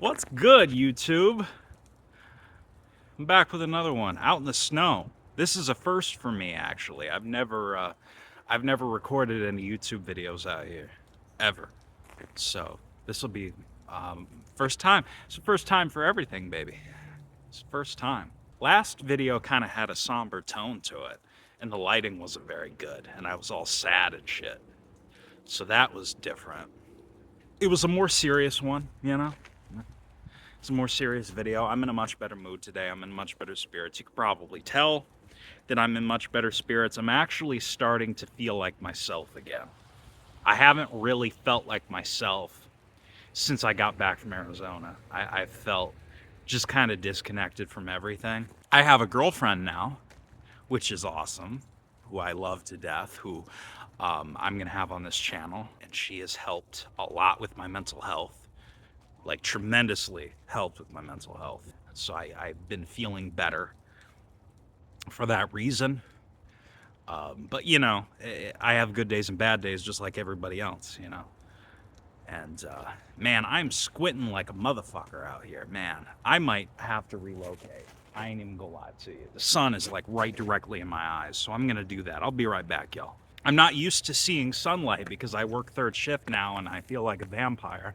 What's good, YouTube? I'm back with another one, out in the snow. This is a first for me, actually. I've never recorded any YouTube videos out here, ever. So this will be first time. It's the first time for everything, baby. It's the first time. Last video kind of had a somber tone to it, and the lighting wasn't very good, and I was all sad and shit. So that was different. It was a more serious one, you know? It's a more serious video. I'm in a much better mood today. I'm in much better spirits. You could probably tell that I'm in much better spirits. I'm actually starting to feel like myself again. I haven't really felt like myself since I got back from Arizona. I felt just kind of disconnected from everything. I have a girlfriend now, which is awesome, who I love to death, who I'm going to have on this channel. And she has helped a lot with my mental health. Like tremendously helped with my mental health. So I've been feeling better for that reason. But you know, I have good days and bad days just like everybody else, you know. And man, I'm squinting like a motherfucker out here, man. I might have to relocate. I ain't even gonna lie to you. The sun is like right directly in my eyes, so I'm gonna do that. I'll be right back, y'all. I'm not used to seeing sunlight because I work third shift now and I feel like a vampire.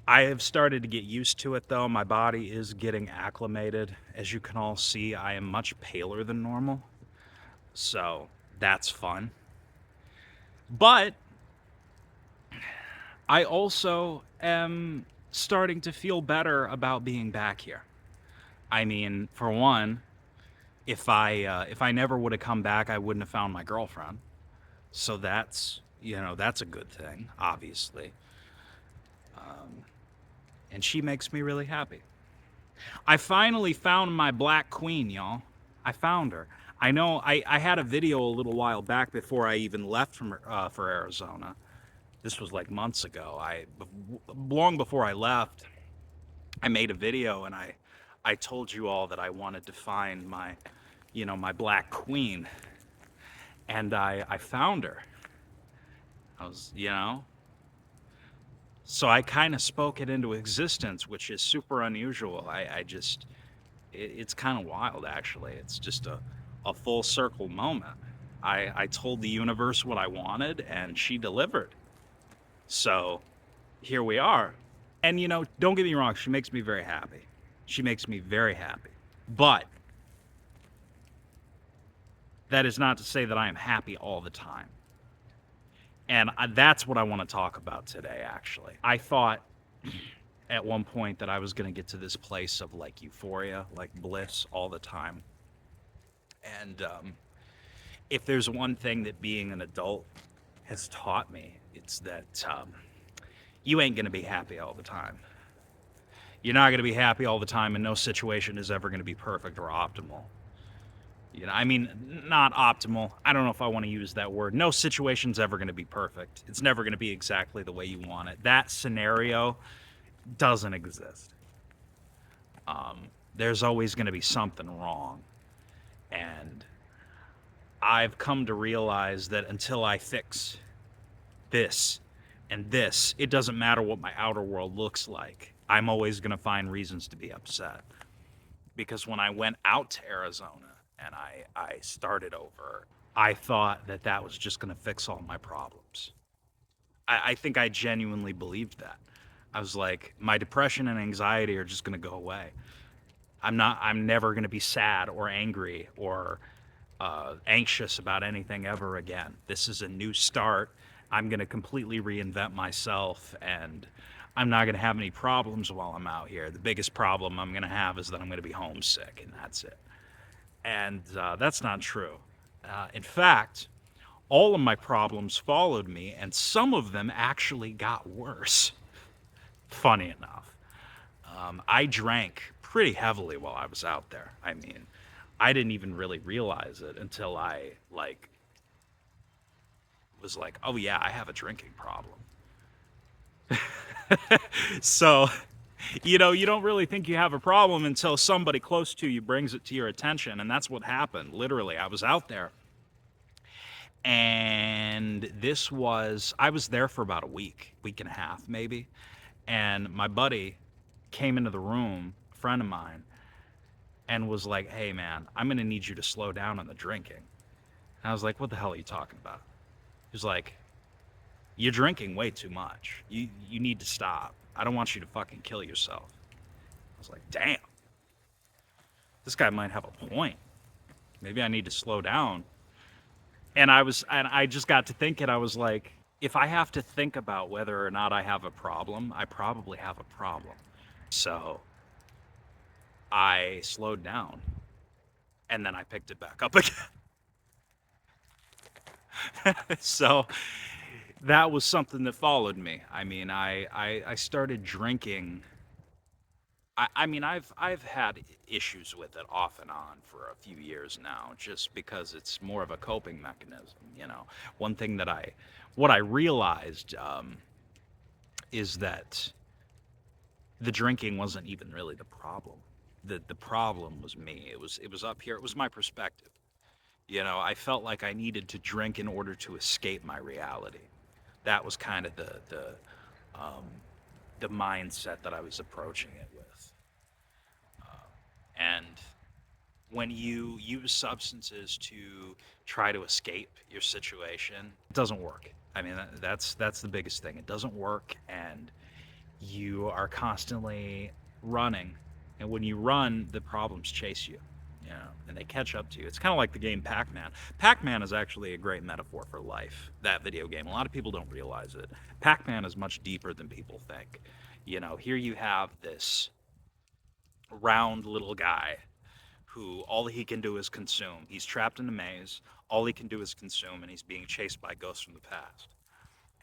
I have started to get used to it though. My body is getting acclimated. As you can all see, I am much paler than normal. So that's fun. But I also am starting to feel better about being back here. I mean, for one, if I never would have come back, I wouldn't have found my girlfriend. So that's, you know, that's a good thing, obviously. And she makes me really happy. I finally found my black queen, y'all. I found her. I know I had a video a little while back before I even left for Arizona. This was like months ago. Long before I left, I made a video and I told you all that I wanted to find my, you know, my black queen, and I found her. I was, you know, so I kind of spoke it into existence, which is super unusual. I just it's kind of wild, actually. It's just a full circle moment. I told the universe what I wanted, and she delivered. So here we are. And, you know, don't get me wrong, she makes me very happy. She makes me very happy. But that is not to say that I am happy all the time. And that's what I want to talk about today, actually. I thought at one point that I was going to get to this place of like euphoria, like bliss all the time. And if there's one thing that being an adult has taught me, it's that you ain't going to be happy all the time. You're not going to be happy all the time, and no situation is ever going to be perfect or optimal. You know, I mean, not optimal. I don't know if I want to use that word. No situation's ever going to be perfect. It's never going to be exactly the way you want it. That scenario doesn't exist. There's always going to be something wrong. And I've come to realize that until I fix this and this, it doesn't matter what my outer world looks like. I'm always going to find reasons to be upset. Because when I went out to Arizona and I started over, I thought that that was just going to fix all my problems. I think I genuinely believed that. I was like, my depression and anxiety are just going to go away. I'm never going to be sad or angry or anxious about anything ever again. This is a new start. I'm going to completely reinvent myself, and I'm not going to have any problems while I'm out here. The biggest problem I'm going to have is that I'm going to be homesick, and that's it. And that's not true. In fact, all of my problems followed me, and some of them actually got worse. Funny enough. I drank pretty heavily while I was out there. I mean, I didn't even really realize it until I was like, oh yeah, I have a drinking problem. So, you know, you don't really think you have a problem until somebody close to you brings it to your attention, and that's what happened. Literally, I was out there, and I was there for about a week and a half maybe, And my buddy came into the room, a friend of mine, and was like, "Hey man, I'm gonna need you to slow down on the drinking." And I was like, "What the hell are you talking about?" He was like, "You're drinking way too much. You need to stop. I don't want you to fucking kill yourself." I was like, "Damn, this guy might have a point. Maybe I need to slow down." And I just got to thinking, I was like, if I have to think about whether or not I have a problem, I probably have a problem. So I slowed down and then I picked it back up again. So that was something that followed me. I mean, I started drinking. I mean, I've had issues with it off and on for a few years now, just because it's more of a coping mechanism. You know, one thing that what I realized is that the drinking wasn't even really the problem. The problem was me. It was up here. It was my perspective. You know, I felt like I needed to drink in order to escape my reality. That was kind of um, the mindset that I was approaching it with. And when you use substances to try to escape your situation, it doesn't work. I mean, that's the biggest thing. It doesn't work, and you are constantly running. And when you run, the problems chase you, you know, and they catch up to you. It's kind of like the game Pac-Man. Pac-Man is actually a great metaphor for life, that video game. A lot of people don't realize it. Pac-Man is much deeper than people think. You know, here you have this round little guy who all he can do is consume. He's trapped in a maze. All he can do is consume, and he's being chased by ghosts from the past.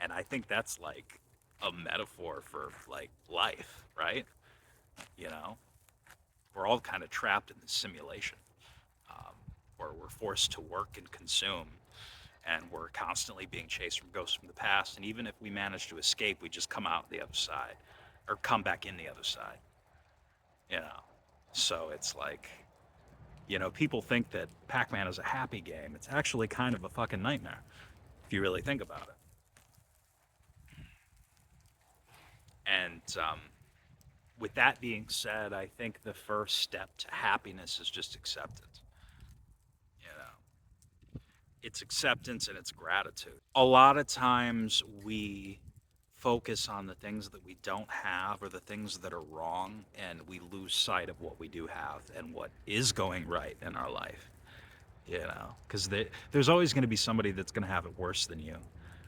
And I think that's like a metaphor for like life, right? You know, we're all kind of trapped in this simulation where we're forced to work and consume, and we're constantly being chased from ghosts from the past. And even if we manage to escape, we just come out the other side or come back in the other side, you know? So it's like, you know, people think that Pac-Man is a happy game. It's actually kind of a fucking nightmare if you really think about it. And with that being said, I think the first step to happiness is just acceptance. You know, it's acceptance and it's gratitude. A lot of times we focus on the things that we don't have or the things that are wrong, and we lose sight of what we do have and what is going right in our life. You know, because there's always going to be somebody that's going to have it worse than you,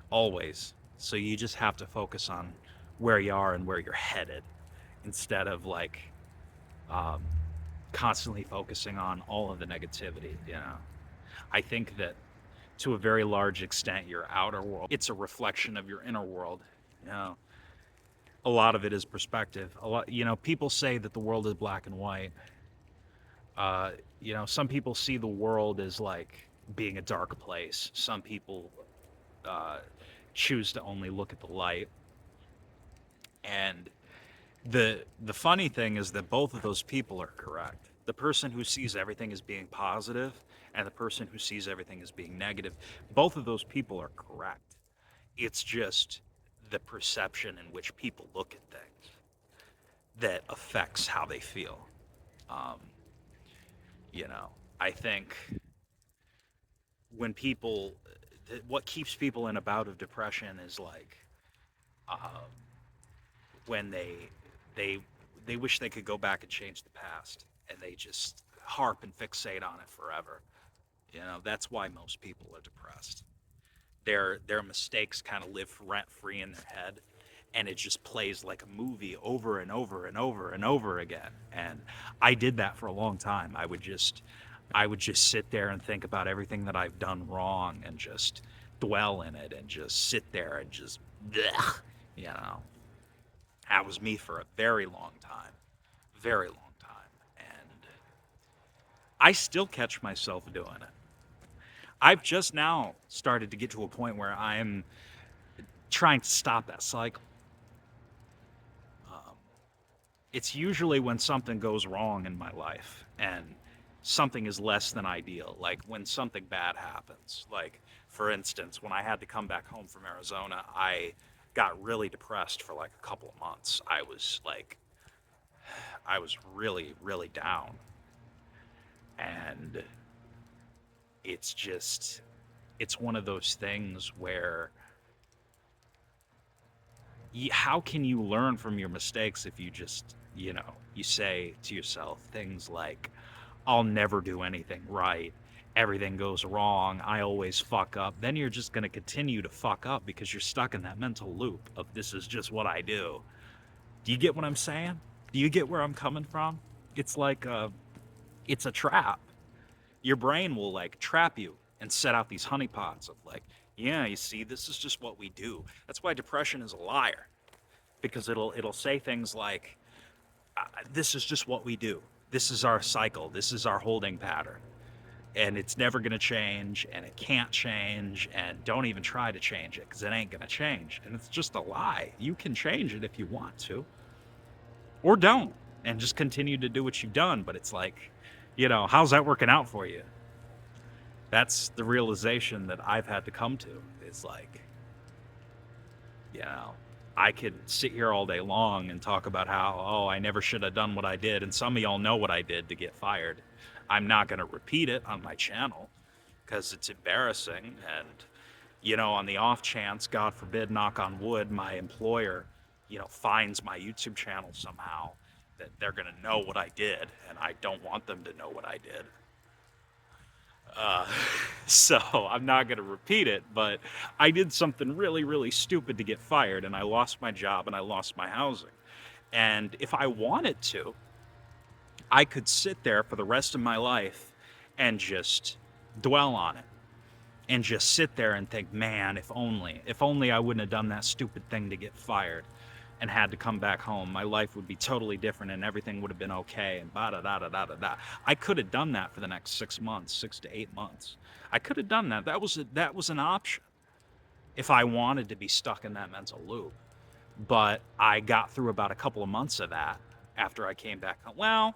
always. So you just have to focus on where you are and where you're headed instead of like um, constantly focusing on all of the negativity. You know, I think that to a very large extent, your outer world, it's a reflection of your inner world. You know, a lot of it is perspective. A lot, you know, people say that the world is black and white. You know, some people see the world as like being a dark place. Some people uh, choose to only look at the light. And the funny thing is that both of those people are correct. The person who sees everything as being positive and the person who sees everything as being negative, both of those people are correct. It's just the perception in which people look at things that affects how they feel. Um, you know, I think when people, what keeps people in a bout of depression is like um, when they they wish they could go back and change the past, and they just harp and fixate on it forever. You know, that's why most people are depressed. Their mistakes kind of live rent free in their head, and it just plays like a movie over and over and over and over again. And I did that for a long time. I would just sit there and think about everything that I've done wrong and just dwell in it and just sit there and just blech, you know. That was me for a very long time. Very long time. And I still catch myself doing it. I've just now started to get to a point where I'm trying to stop that cycle. Um, it's usually when something goes wrong in my life and something is less than ideal, like when something bad happens. Like, for instance, when I had to come back home from Arizona, I got really depressed for like a couple of months. I was really, really down. And it's just, it's one of those things where how can you learn from your mistakes if you just, you say to yourself things like, I'll never do anything right. Everything goes wrong. I always fuck up. Then you're just going to continue to fuck up because you're stuck in that mental loop of this is just what I do. Do you get what I'm saying? Do you get where I'm coming from? It's like it's a trap. Your brain will like trap you and set out these honeypots of like, yeah, you see, this is just what we do. That's why depression is a liar, because it'll say things like, this is just what we do. This is our cycle. This is our holding pattern. And it's never going to change, and it can't change, and don't even try to change it because it ain't going to change. And it's just a lie. You can change it if you want to, or don't, and just continue to do what you've done. But it's like, how's that working out for you? That's the realization that I've had to come to. It's like, you know, I could sit here all day long and talk about how, oh, I never should have done what I did. And some of y'all know what I did to get fired. I'm not going to repeat it on my channel because it's embarrassing. And, on the off chance, God forbid, knock on wood, my employer, finds my YouTube channel somehow, that they're going to know what I did. And I don't want them to know what I did. Uh, so I'm not going to repeat it, but I did something really, really stupid to get fired, and I lost my job and I lost my housing. And if I wanted to, I could sit there for the rest of my life and just dwell on it and just sit there and think, man, if only I wouldn't have done that stupid thing to get fired and had to come back home, my life would be totally different and everything would have been okay and da da da da da da. I could have done that for the next 6 months, 6 to 8 months. I could have done that. That was an option if I wanted to be stuck in that mental loop. But I got through about a couple of months of that after I came back home. Well,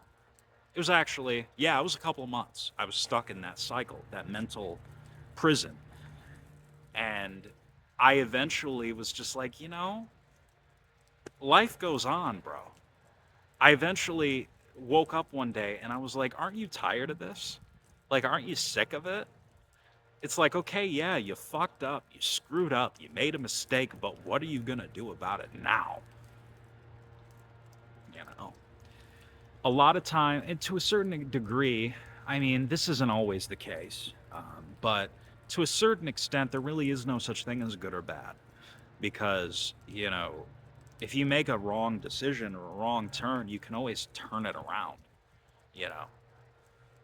it was actually, yeah, it was a couple of months. I was stuck in that cycle, that mental prison. And I eventually was just like, life goes on, bro. I eventually woke up one day and I was like, aren't you tired of this? Like, aren't you sick of it? It's like, okay, yeah, you fucked up, you screwed up, you made a mistake, but what are you gonna do about it now? You know? A lot of time, and to a certain degree, I mean, this isn't always the case, but to a certain extent, there really is no such thing as good or bad. Because, if you make a wrong decision or a wrong turn, you can always turn it around. You know,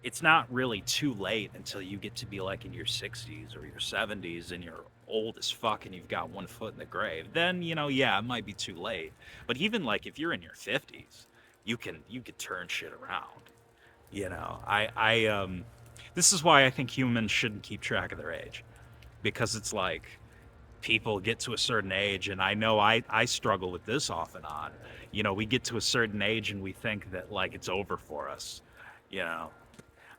it's not really too late until you get to be like in your 60s or your 70s and you're old as fuck and you've got one foot in the grave. Then, yeah, it might be too late. But even like if you're in your 50s, you can turn shit around. This is why I think humans shouldn't keep track of their age, because it's like people get to a certain age, and I know I struggle with this off and on. We get to a certain age and we think that like it's over for us. You know,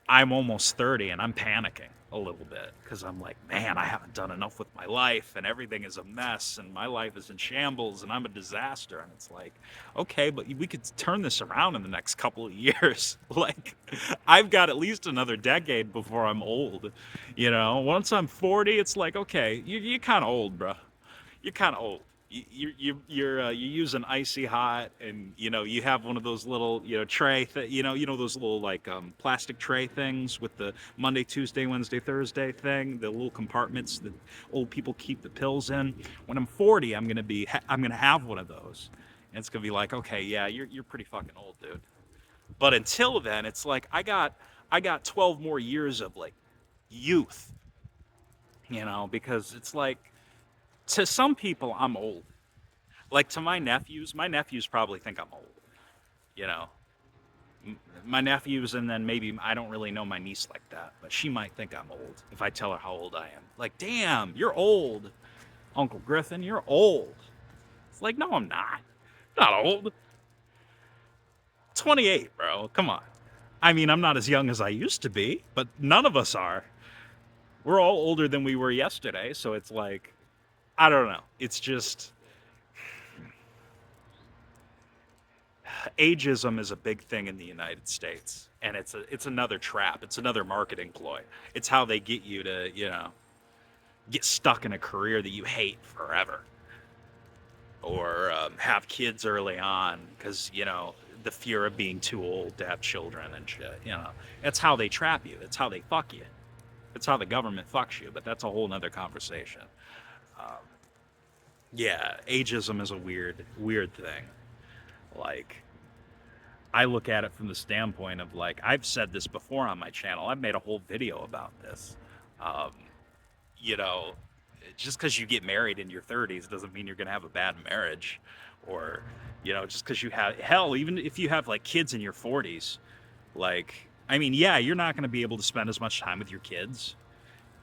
I'm almost 30 and I'm panicking a little bit because I'm like, man, I haven't done enough with my life and everything is a mess and my life is in shambles and I'm a disaster. And it's like, okay, but we could turn this around in the next couple of years. Like, I've got at least another decade before I'm old. Once I'm 40, it's like, okay, you're kind of old, bro. You're kind of old. You use an icy hot, and you have one of those little tray those little like plastic tray things with the Monday, Tuesday, Wednesday, Thursday thing, the little compartments that old people keep the pills in. When I'm 40, I'm gonna have one of those, and it's gonna be like, okay, yeah, you're pretty fucking old, dude. But until then, it's like I got 12 more years of like youth, because it's like, to some people I'm old. Like to my nephews probably think I'm old. You know, my nephews, and then maybe I don't really know my niece like that, but she might think I'm old if I tell her how old I am. Like, damn, you're old, Uncle Griffin, you're old. It's like, no, I'm not. I'm not old. 28, bro. Come on. I mean, I'm not as young as I used to be, but none of us are. We're all older than we were yesterday, so it's like, I don't know. It's just, ageism is a big thing in the United States, and it's another trap. It's another marketing ploy. It's how they get you to, get stuck in a career that you hate forever, or have kids early on because the fear of being too old to have children and shit. That's how they trap you. It's how they fuck you. It's how the government fucks you. But that's a whole nother conversation. Um, yeah, ageism is a weird thing. Like, I look at it from the standpoint of, like, I've said this before on my channel. I've made a whole video about this. Um, you know, just because you get married in your 30s doesn't mean you're going to have a bad marriage. Or, just because you have, hell, even if you have like kids in your 40s, like, I mean, yeah, you're not going to be able to spend as much time with your kids.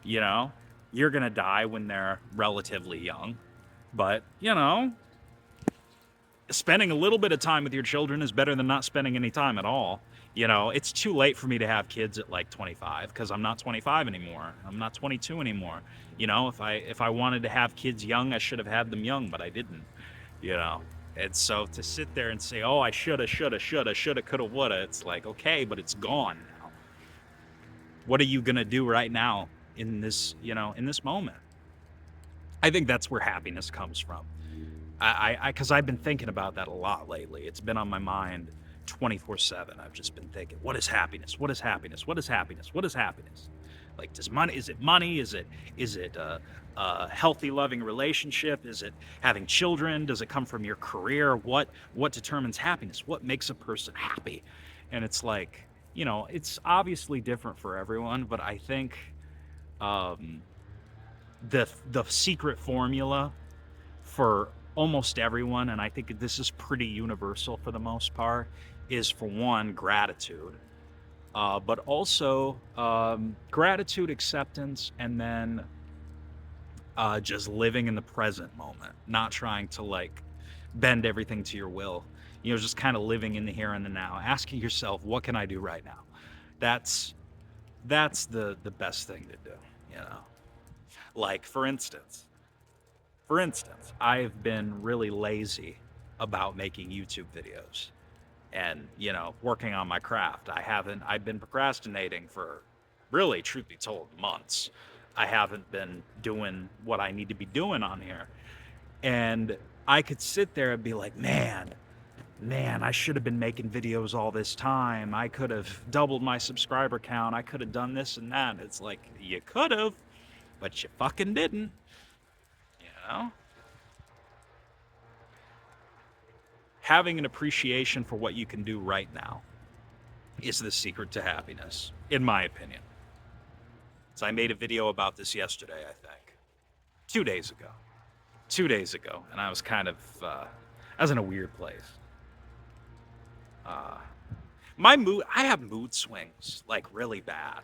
You know, you're going to die when they're relatively young. But, spending a little bit of time with your children is better than not spending any time at all. It's too late for me to have kids at like 25 because I'm not 25 anymore. I'm not 22 anymore. If I wanted to have kids young, I should have had them young, but I didn't. You know, and so to sit there and say, "Oh, I shoulda, coulda, woulda," it's like, okay, but it's gone now. What are you gonna do right now in this, in this moment? I think that's where happiness comes from. Because I've been thinking about that a lot lately. It's been on my mind 24/7. I've just been thinking, what is happiness? What is happiness? What is happiness? What is happiness? Like, does money? Is it money? Is it a healthy, loving relationship? Is it having children? Does it come from your career? What determines happiness? What makes a person happy? And it's like, it's obviously different for everyone, but I think um, the secret formula for almost everyone, and I think this is pretty universal for the most part, is for one, gratitude, but also gratitude, acceptance, and then just living in the present moment, not trying to like bend everything to your will. Just kind of living in the here and the now, asking yourself, what can I do right now? That's the best thing to do. You know, like for instance, I've been really lazy about making YouTube videos and, working on my craft. I've been procrastinating for really, truth be told, months. I haven't been doing what I need to be doing on here. And I could sit there and be like, man, I should have been making videos all this time. I could have doubled my subscriber count. I could have done this and that. It's like, you could have, but you fucking didn't, you know? Having an appreciation for what you can do right now is the secret to happiness, in my opinion. So I made a video about this yesterday, I think. 2 days ago. 2 days ago. And I was kind of, I was in a weird place. Uh, I have mood swings, like really bad.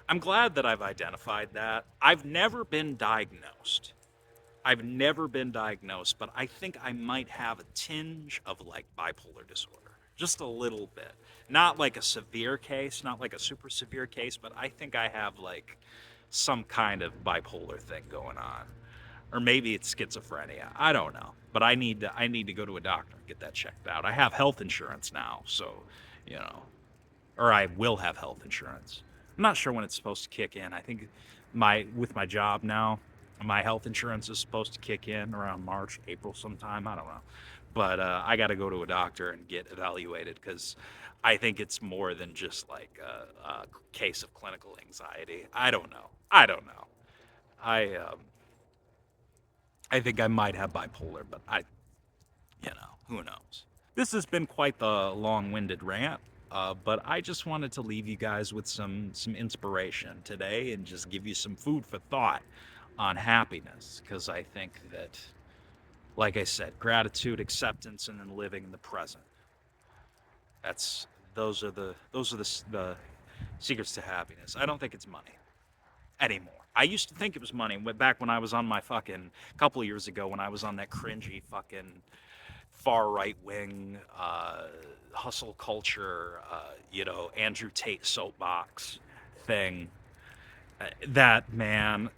I'm glad that I've identified that. I've never been diagnosed. But I think I might have a tinge of like bipolar disorder. Just a little bit. Not like a severe case, not like a super severe case, but I think I have like some kind of bipolar thing going on. Or maybe it's schizophrenia. I don't know. But I need to go to a doctor and get that checked out. I have health insurance now, so, you know, or I will have health insurance. I'm not sure when it's supposed to kick in. I think with my job now, my health insurance is supposed to kick in around March, April sometime. I don't know. But I got to go to a doctor and get evaluated because I think it's more than just like a case of clinical anxiety. I don't know. I I think I might have bipolar, but who knows? This has been quite the long-winded rant, but I just wanted to leave you guys with some inspiration today and just give you some food for thought on happiness, because I think that, like I said, gratitude, acceptance, and then living in the present. That's those are the secrets to happiness. I don't think it's money anymore. I used to think it was money back when I was on my fucking couple of years ago when I was on that cringy fucking far right wing hustle culture, Andrew Tate soapbox thing. That man,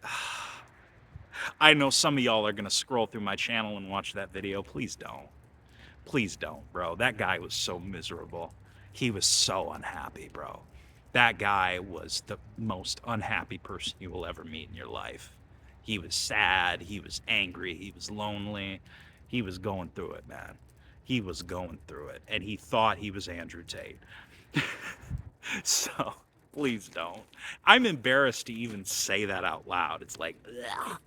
I know some of y'all are gonna scroll through my channel and watch that video. Please don't. Please don't, bro. That guy was so miserable. He was so unhappy, bro. That guy was the most unhappy person you will ever meet in your life. He was sad, he was angry, he was lonely. He was going through it, man. He was going through it. And he thought he was Andrew Tate. So, please don't. I'm embarrassed to even say that out loud. It's like, ugh.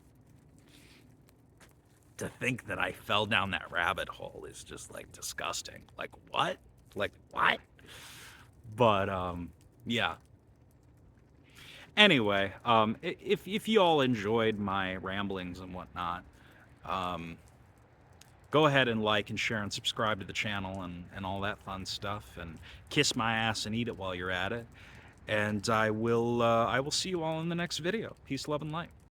To think that I fell down that rabbit hole is just like disgusting. Like what? Like what? But yeah. Anyway, if you all enjoyed my ramblings and whatnot, um, go ahead and like and share and subscribe to the channel and all that fun stuff, and kiss my ass and eat it while you're at it. And I will see you all in the next video. Peace, love, and light.